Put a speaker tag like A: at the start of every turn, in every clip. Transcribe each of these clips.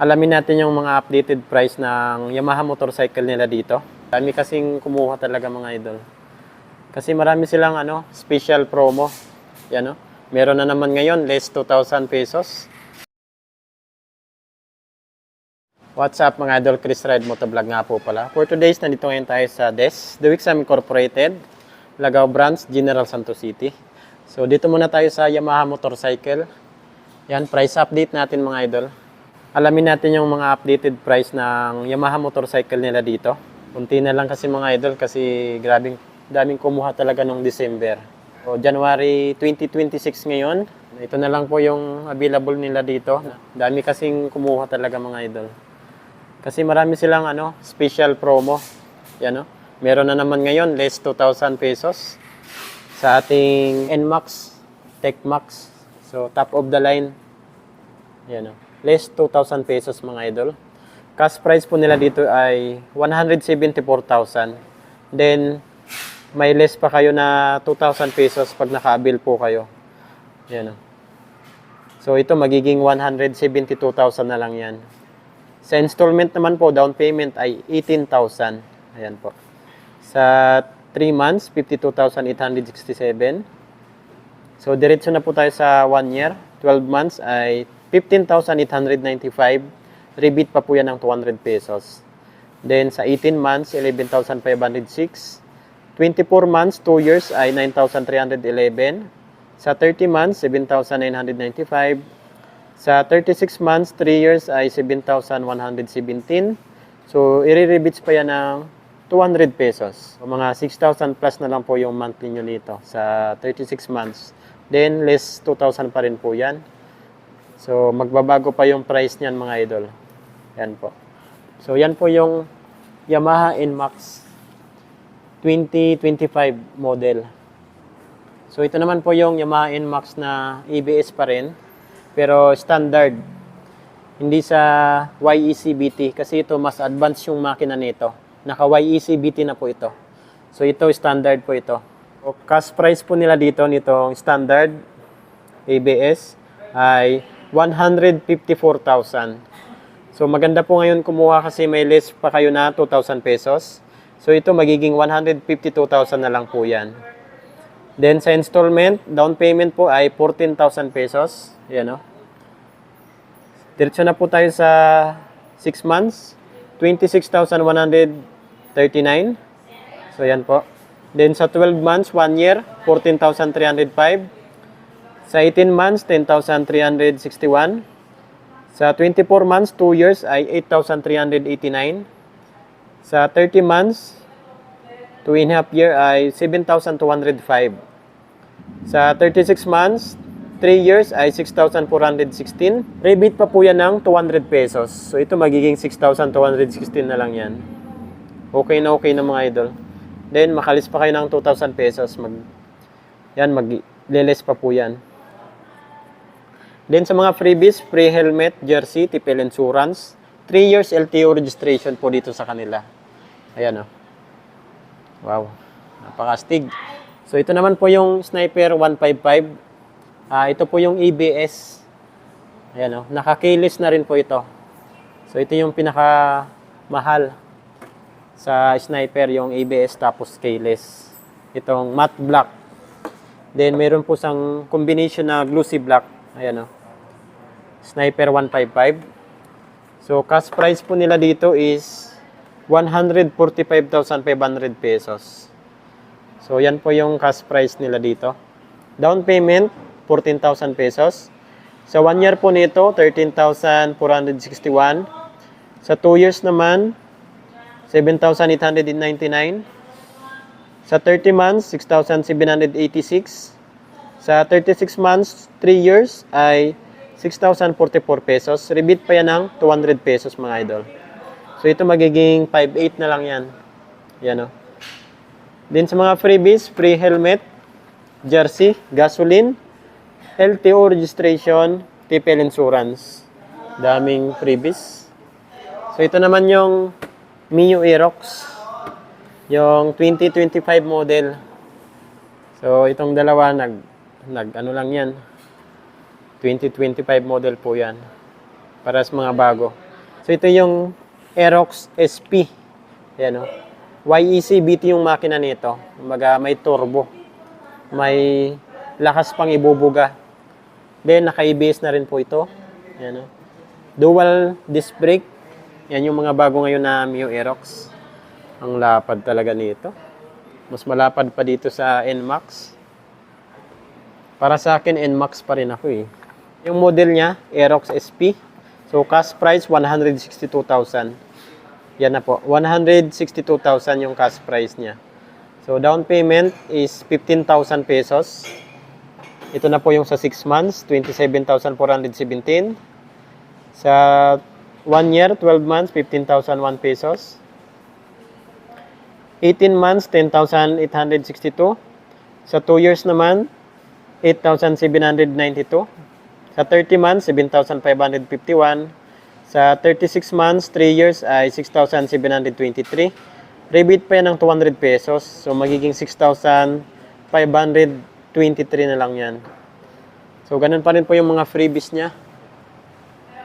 A: Alamin natin yung mga updated price ng Yamaha motorcycle nila dito. Dami kasing kumuha talaga mga idol. Kasi marami silang special promo. Yan, no? Meron na naman ngayon, less 2,000 pesos. What's up mga idol, Chris Ride Motovlog nga po pala. For today's, nandito ngayon tayo sa DES, The Wixam Incorporated, Lagao Branch, General Santos City. So dito muna tayo sa Yamaha motorcycle. Yan, price update natin mga idol. Alamin natin yung mga updated price ng Yamaha motorcycle nila dito. Kunti na lang kasi mga idol kasi daming kumuha talaga nung December. So January 2026 ngayon. Ito na lang po yung available nila dito. Dami kasing kumuha talaga mga idol. Kasi marami silang special promo. Yan, no? Meron na naman ngayon less 2,000 pesos sa ating NMAX, TechMax. So top of the line. Yan, no? Less 2,000 pesos mga idol. Cash price po nila dito ay 174,000. Then, may less pa kayo na 2,000 pesos pag naka-avail po kayo. Yan. So, ito magiging 172,000 na lang yan. Sa installment naman po, down payment ay 18,000. Ayan po. Sa 3 months, 52,867. So, diretso na po tayo sa 1 year. 12 months ay 15,895. Rebate pa po yan ng 200 pesos. Then sa 18 months, 11,506. 24 months, 2 years ay 9,311. Sa 30 months, 7,995. Sa 36 months, 3 years ay 7,117. So, i-rebates pa yan ng 200 pesos. So, mga 6,000 plus na lang po yung monthly nyo nito sa 36 months. Then, less 2,000 pa rin po yan. So, magbabago pa yung price niyan mga idol. Yan po. So, yan po yung Yamaha NMAX 2025 model. So, ito naman po yung Yamaha NMAX na ABS pa rin. Pero standard. Hindi sa YEC BT. Kasi ito, mas advanced yung makina nito. Naka YEC BT na po ito. So, ito, standard po ito. So, cash price po nila dito, nitong standard ABS ay 154,000. So maganda po ngayon kumuha kasi may less pa kayo na 2,000 pesos. So ito magiging 152,000 na lang po yan. Then sa installment, down payment po ay 14,000 pesos. Yan, no? Diretso na po tayo sa 6 months, 26,139. So yan po. Then sa 12 months, 1 year, 14,305. Sa 18 months, 10,361. Sa 24 months, 2 years ay 8,389. Sa 30 months, 2.5 year ay 7,205. Sa 36 months, 3 years ay 6,416. Rebate pa po yan ng 200 pesos. So ito magiging 6,216 na lang yan. Okay na mga idol. Then makalis pa kayo ng 2,000 pesos. Mag-leles pa po yan. Then sa mga freebies, free helmet, jersey, tipel insurance, 3 years LTO registration po dito sa kanila. Ayan, o. Wow. Napakastig. So ito naman po yung Sniper 155. Ito po yung ABS. Ayan, o. Naka-keyless na rin po ito. So ito yung pinaka-mahal sa Sniper, yung ABS tapos keyless. Itong matte black. Then meron po sang combination na glossy black. Ayan, o. Sniper 155. So, cash price po nila dito is 145,500 pesos. So, yan po yung cash price nila dito. Down payment, 14,000 pesos. Sa 1 year po nito, 13,461. Sa 2 years naman, 7,899. Sa 30 months, 6,786. Sa 36 months, 3 years ay 6,044 pesos. Rebate pa yan ng 200 pesos mga idol. So ito magiging 5,800 na lang yan. Yan, o. Din sa mga freebies, free helmet, jersey, gasoline, LTO registration, tipel insurance. Daming freebies. So ito naman yung Mio Aerox. Yung 2025 model. So itong dalawa ano lang yan. 2025 model po yan. Para sa mga bago. So ito yung Aerox SP. Ayan o. YEC BT yung makina nito. Kumbaga may turbo. May lakas pang ibubuga. Then naka-ABS na rin po ito. Ayan o. Dual disc brake. Yan yung mga bago ngayon na Mio Aerox. Ang lapad talaga nito. Mas malapad pa dito sa NMAX. Para sa akin, NMAX pa rin ako eh. Yung model niya, Aerox SP. So, cash price, 162,000. Yan na po. 162,000 yung cash price niya. So, down payment is 15,000 pesos. Ito na po yung sa 6 months, 27,417. Sa 1 year, 12 months, 15,001 pesos. 18 months, 10,862. Sa 2 years naman, 8,792. Sa 30 months, 7,551. Sa 36 months, 3 years ay 6,723. Rebate pa yan ng 200 pesos. So, magiging 6,523 na lang yan. So, ganun pa rin po yung mga freebies niya.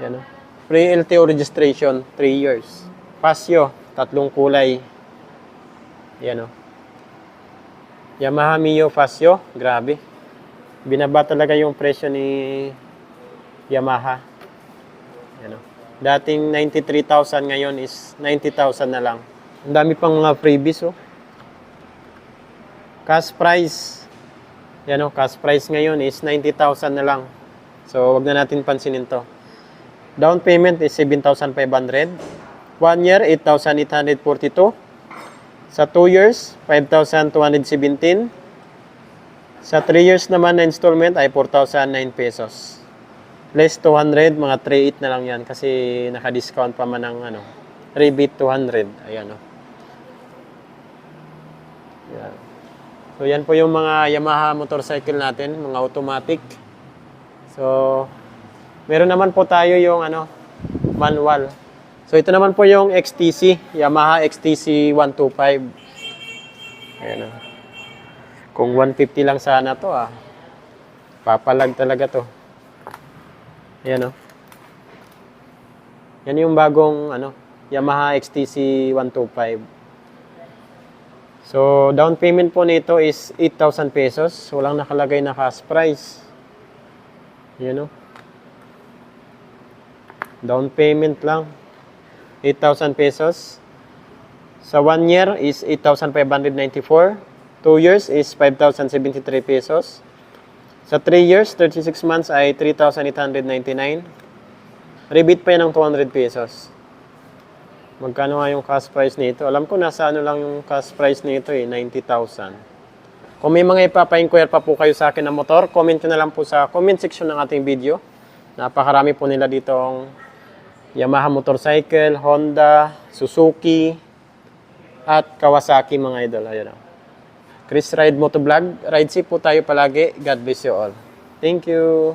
A: Yan o. Free LTO registration, 3 years. Pasyo, 3 kulay. Yan o. Yamaha Mio Fasio, grabe. Binaba talaga yung presyo ni Yamaha. Yan o. Dating 93,000, ngayon is 90,000 na lang. Ang dami pang mga freebies oh. Cash price. Yan o, cash price ngayon is 90,000 na lang. So, wag na natin pansinin to. Down payment is 7,500. 1 year, 8,842. Sa 2 years, 5,217. Sa 3 years naman na installment ay 4,009 pesos. Less 200, mga 3,800 na lang yan kasi naka-discount pa man ng ano, rebate 200. Ayan o. Yan. So yan po yung mga Yamaha motorcycle natin, mga automatic. So meron naman po tayo yung ano, manual. So ito naman po yung XTC, Yamaha XTC 125. Ayan o. Kung 150 lang sana to papalag talaga to. Ayan o. Yan yung bagong ano, Yamaha XTC 125. So, down payment po nito is 8,000 pesos. Walang nakalagay na cash price. Ayan o. Down payment lang. 8,000 pesos. Sa 1 year is 8,594. 2 years is 5,073 pesos. Sa 3 years, 36 months ay 3,899. Rebate pa yan ng 200 pesos. Magkano nga yung cash price nito? Alam ko nasa ano lang yung cash price nito 90,000. Kung may mga ipapa-inquire pa po kayo sa akin ng motor, comment nyo na lang po sa comment section ng ating video. Napakarami po nila ditong Yamaha motorcycle, Honda, Suzuki, at Kawasaki mga idol. Ayan o. Chris Ride Motovlog. Ride safe po tayo palagi. God bless you all. Thank you.